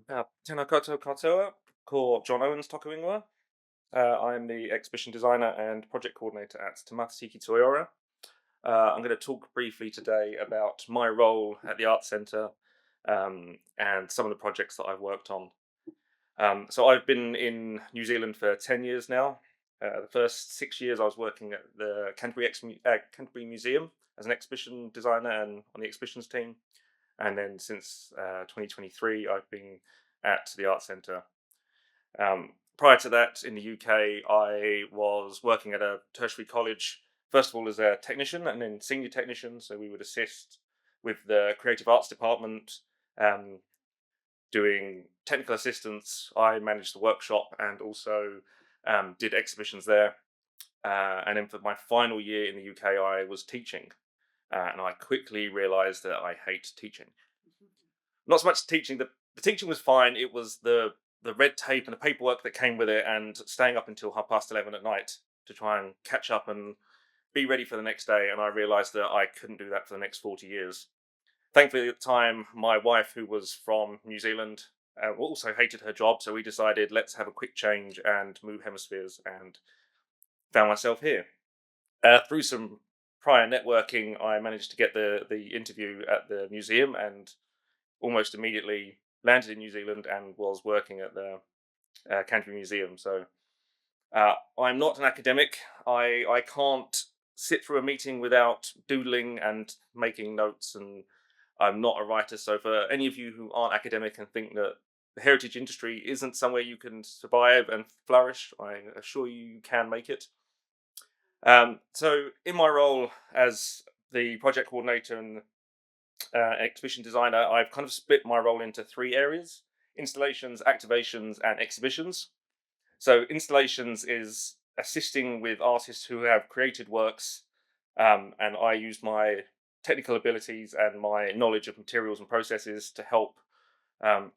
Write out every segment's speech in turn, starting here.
Tēnā koutou katoa, ko John Owens toku ingoa. I'm the exhibition designer and project coordinator at Te Matatiki Toi Ora. I'm going to talk briefly today about my role at the Art Centre and some of the projects that I've worked on. So I've been in New Zealand for 10 years now. The first 6 years I was working at the Canterbury Museum as an exhibition designer and on the exhibitions team. And then since 2023, I've been at the Art Centre. Prior to that, in the UK, I was working at a tertiary college, first of all as a technician and then senior technician. So we would assist with the creative arts department, doing technical assistance. I managed the workshop and also did exhibitions there. And then for my final year in the UK, I was teaching. And I quickly realised that I hate teaching. Not so much teaching, the teaching was fine. It was the red tape and the paperwork that came with it and staying up until 11:30 at night to try and catch up and be ready for the next day. And I realised that I couldn't do that for the next 40 years. Thankfully, at the time, my wife, who was from New Zealand, also hated her job. So we decided, let's have a quick change and move hemispheres, and found myself here. Through some prior networking, I managed to get the interview at the museum and almost immediately landed in New Zealand and was working at the Canterbury Museum. So I'm not an academic. I can't sit through a meeting without doodling and making notes, and I'm not a writer. So for any of you who aren't academic and think that the heritage industry isn't somewhere you can survive and flourish, I assure you can make it. So in my role as the project coordinator and exhibition designer, I've kind of split my role into three areas: installations, activations, and exhibitions. So installations is assisting with artists who have created works, and I use my technical abilities and my knowledge of materials and processes to help um,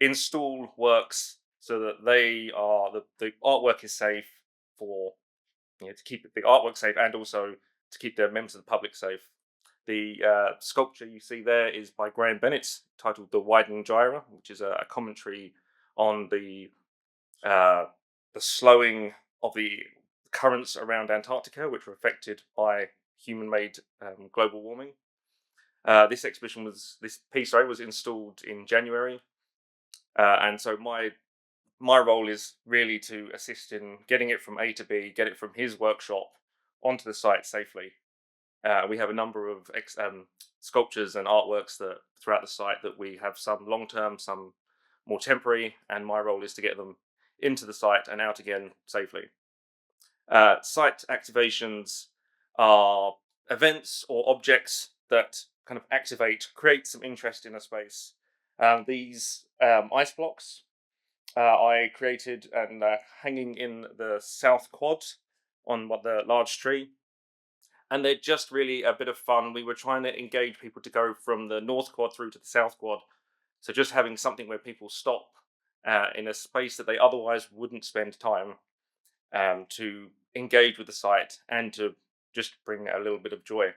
install works so that the artwork is safe for, to keep the artwork safe and also to keep the members of the public safe. The sculpture you see there is by Graham Bennett, titled "The Widening Gyre," which is a commentary on uh, the slowing of the currents around Antarctica, which were affected by human-made global warming. This piece was installed in January, and so my role is really to assist in getting it from A to B, get it from his workshop onto the site safely. We have a number of sculptures and artworks that throughout the site that we have some long-term, some more temporary, and my role is to get them into the site and out again safely. Site activations are events or objects that kind of create some interest in a space. These ice blocks I created and hanging in the south quad on the large tree. And they're just really a bit of fun. We were trying to engage people to go from the north quad through to the south quad. So just having something where people stop in a space that they otherwise wouldn't spend time to engage with the site and to just bring a little bit of joy.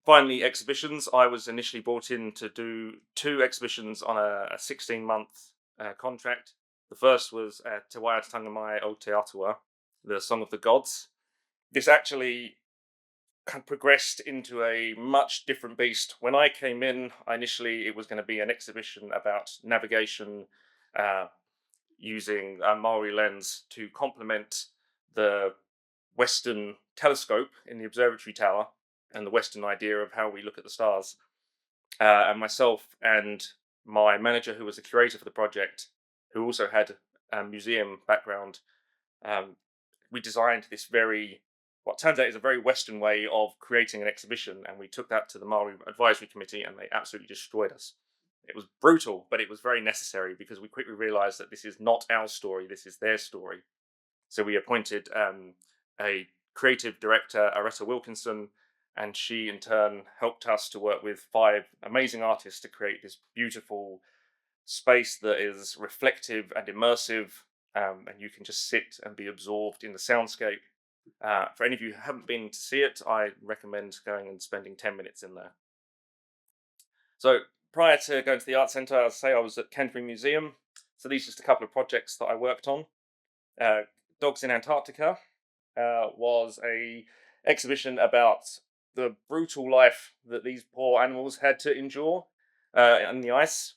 Finally, exhibitions. I was initially brought in to do two exhibitions on a 16-month contract. The first was Te Waiatanga Mai Aotearoa, the Song of the Gods. This actually kind of progressed into a much different beast. When I came in, initially it was going to be an exhibition about navigation using a Maori lens to complement the Western telescope in the observatory tower and the Western idea of how we look at the stars. And myself and my manager, who was the curator for the project, who also had a museum background, we designed this what turns out is a very Western way of creating an exhibition, and we took that to the Maori Advisory Committee, and they absolutely destroyed us. It was brutal, but it was very necessary because we quickly realised that this is not our story; this is their story. So we appointed a creative director, Aretta Wilkinson, and she in turn helped us to work with 5 amazing artists to create this beautiful space that is reflective and immersive, and you can just sit and be absorbed in the soundscape. For any of you who haven't been to see it, I recommend going and spending 10 minutes in there. So prior to going to the art centre, I'd say I was at Canterbury Museum. So these are just a couple of projects that I worked on. Uh, Dogs in Antarctica was a exhibition about the brutal life that these poor animals had to endure in the ice.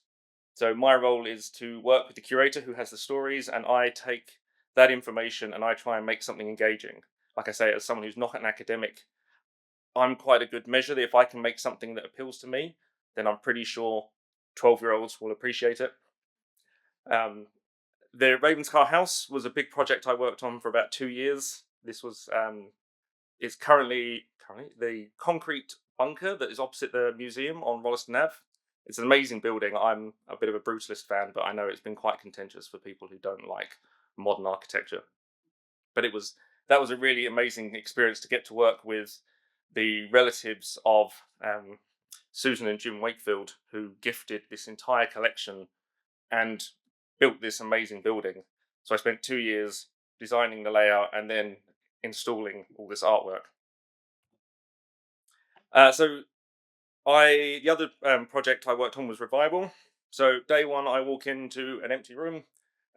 So my role is to work with the curator who has the stories, and I take that information and I try and make something engaging. Like I say, as someone who's not an academic, I'm quite a good measure that if I can make something that appeals to me, then I'm pretty sure 12-year-olds will appreciate it. Um, the Ravenscar House was a big project I worked on for about 2 years. This was it's currently the concrete bunker that is opposite the museum on Rolleston Ave. It's an amazing building. I'm a bit of a brutalist fan, but I know it's been quite contentious for people who don't like modern architecture. But that was a really amazing experience to get to work with the relatives of Susan and Jim Wakefield, who gifted this entire collection and built this amazing building. So I spent 2 years designing the layout and then installing all this artwork. So the other project I worked on was Revival. So day one, I walk into an empty room,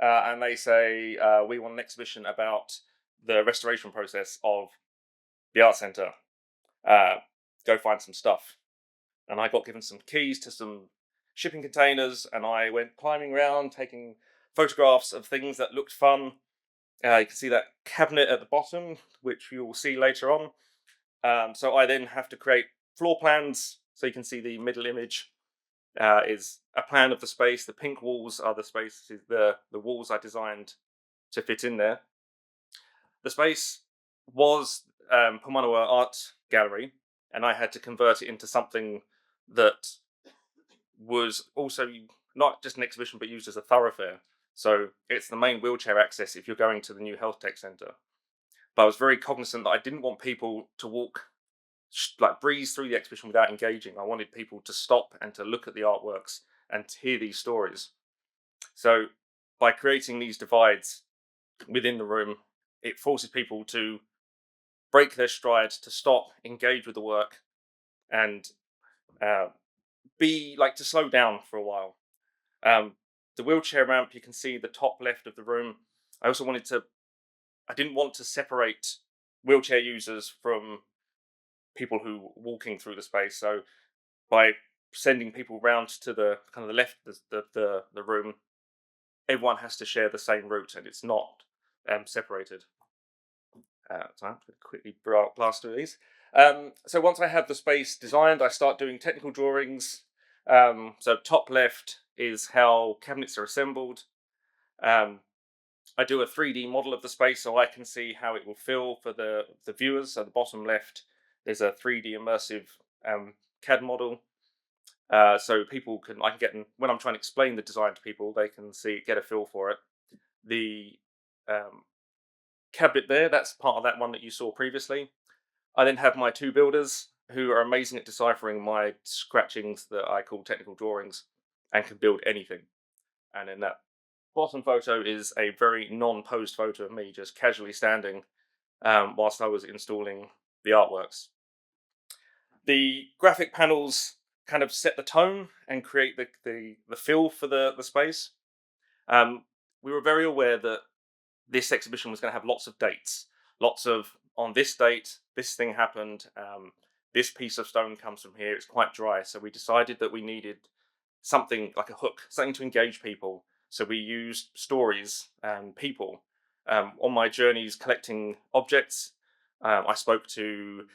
and they say we want an exhibition about the restoration process of the art centre. Go find some stuff, and I got given some keys to some shipping containers, and I went climbing around, taking photographs of things that looked fun. You can see that cabinet at the bottom, which you will see later on. So I then have to create floor plans. So you can see the middle image is a plan of the space. The pink walls are the spaces, the walls I designed to fit in there. The space was Pomanawa Art Gallery, and I had to convert it into something that was also not just an exhibition, but used as a thoroughfare. So it's the main wheelchair access if you're going to the new health tech centre. But I was very cognizant that I didn't want people to walk like breeze through the exhibition without engaging. I wanted people to stop and to look at the artworks and to hear these stories. So by creating these divides within the room, it forces people to break their stride, to stop, engage with the work, and uh, to slow down for a while. Um, the wheelchair ramp, you can see the top left of the room. I didn't want to separate wheelchair users from people who walking through the space. So by sending people round to the kind of the left of the room, everyone has to share the same route, and it's not separated. So I'm going to quickly blast through these. So once I have the space designed, I start doing technical drawings. So top left is how cabinets are assembled. I do a 3D model of the space so I can see how it will feel for the viewers. So the bottom left, there's a 3D immersive CAD model. So I can get, when I'm trying to explain the design to people, they can get a feel for it. The cabinet there, that's part of that one that you saw previously. I then have my two builders who are amazing at deciphering my scratchings that I call technical drawings and can build anything. And then that bottom photo is a very non-posed photo of me just casually standing whilst I was installing the artworks. The graphic panels kind of set the tone and create the feel for the space. We were very aware that this exhibition was going to have lots of dates, lots of on this date, this thing happened, this piece of stone comes from here, it's quite dry. So we decided that we needed something like a hook, something to engage people. So we used stories and people. On my journeys collecting objects, I spoke to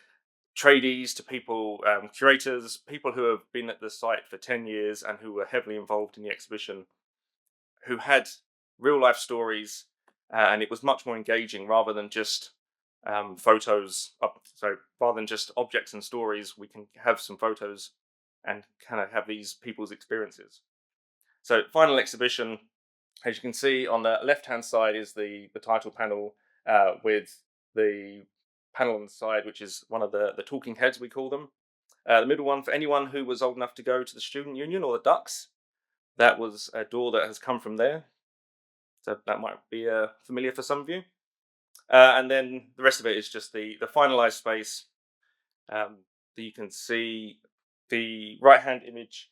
tradies, to people, curators, people who have been at the site for 10 years and who were heavily involved in the exhibition, who had real life stories, and it was much more engaging rather than just photos. So rather than just objects and stories, we can have some photos and kind of have these people's experiences. So final exhibition, as you can see on the left-hand side is the title panel with the panel on the side, which is one of the talking heads, we call them. The middle one, for anyone who was old enough to go to the Student Union or the Ducks, that was a door that has come from there. So that might be familiar for some of you. And then the rest of it is just the finalized space that you can see. The right-hand image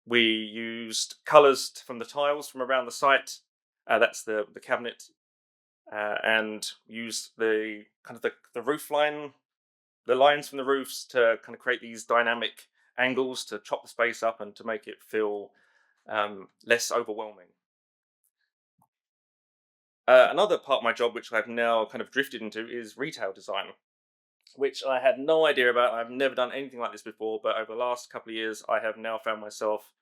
We used colours from the tiles from around the site. That's the cabinet, and used the kind of the roof line, the lines from the roofs to kind of create these dynamic angles to chop the space up and to make it feel less overwhelming. Another part of my job, which I've now kind of drifted into, is retail design, which I had no idea about. I've never done anything like this before, but over the last couple of years, I have now found myself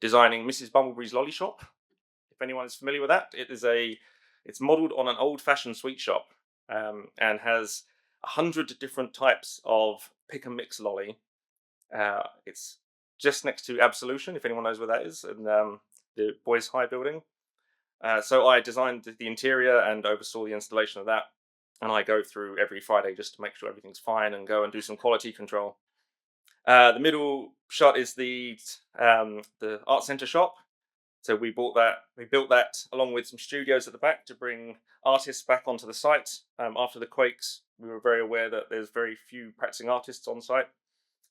designing Mrs. Bumblebee's Lolly Shop. If anyone is familiar with that, it's modelled on an old-fashioned sweet shop, and has 100 different types of pick and mix lolly. It's just next to Absolution, if anyone knows where that is, and the Boys High building. So I designed the interior and oversaw the installation of that. And I go through every Friday just to make sure everything's fine and go and do some quality control. The middle shot is the art center shop. So we bought that. We built that along with some studios at the back to bring artists back onto the site. After the quakes, we were very aware that there's very few practicing artists on site.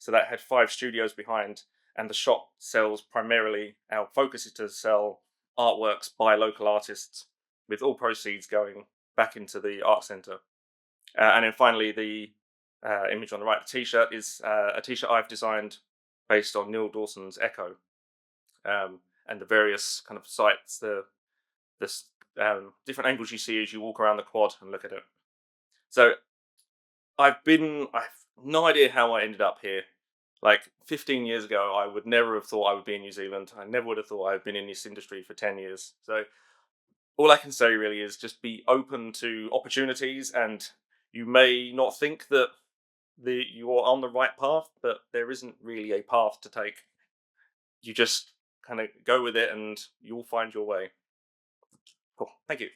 So that had 5 studios behind, and the shop sells primarily. Our focus is to sell artworks by local artists, with all proceeds going back into the art centre. And then finally, the image on the right, the T-shirt, is a T-shirt I've designed based on Neil Dawson's Echo, and the various kind of sites, the different angles you see as you walk around the quad and look at it. So I've no idea how I ended up here. Like 15 years ago, I would never have thought I would be in New Zealand. I never would have thought I'd been in this industry for 10 years. So all I can say really is just be open to opportunities, and you may not think that you're on the right path, but there isn't really a path to take. You just kind of go with it and you'll find your way. Cool. Thank you.